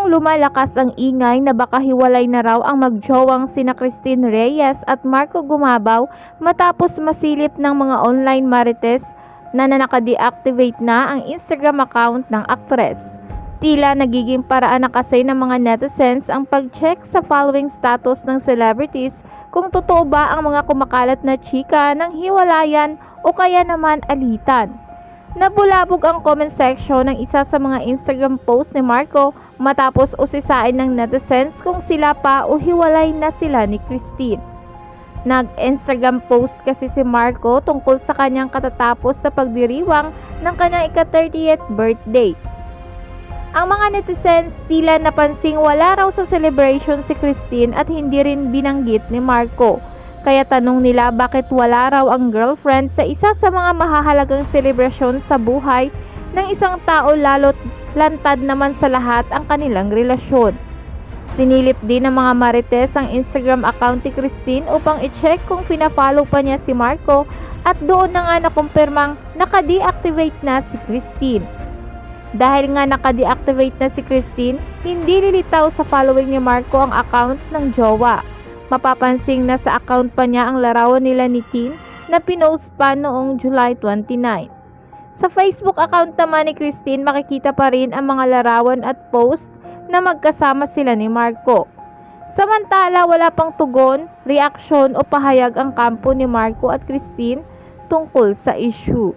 Lalong lumalakas ang ingay na baka hiwalay na raw ang magjowang sina Christine Reyes at Marco Gumabaw matapos masilip ng mga online marites na naka-deactivate na ang Instagram account ng aktres. Tila nagiging paraan na kasi ng mga netizens ang pag-check sa following status ng celebrities kung totoo ba ang mga kumakalat na chika ng hiwalayan o kaya naman alitan. Nabulabog ang comment section ng isa sa mga Instagram post ni Marco matapos usisain ng netizens kung sila pa o hiwalay na sila ni Christine. Nag-Instagram post kasi si Marco tungkol sa kanyang katatapos sa pagdiriwang ng kanyang ika-30th birthday. Ang mga netizens tila napansing wala raw sa celebration si Christine at hindi rin binanggit ni Marco. Kaya tanong nila bakit wala raw ang girlfriend sa isa sa mga mahahalagang selebrasyon sa buhay ng isang tao, lalo't lantad naman sa lahat ang kanilang relasyon. Sinilip din ng mga marites ang Instagram account ni Christine upang i-check kung pina-follow pa niya si Marco at doon na nga nakumpirmang naka-deactivate na si Christine. Dahil nga naka-deactivate na si Christine, hindi lilitaw sa following ni Marco ang account ng jowa. Mapapansing na sa account pa niya ang larawan nila ni Tin na pinost pa noong July 29. Sa Facebook account naman ni Christine, makikita pa rin ang mga larawan at post na magkasama sila ni Marco. Samantala, wala pang tugon, reaksyon o pahayag ang kampo ni Marco at Christine tungkol sa issue.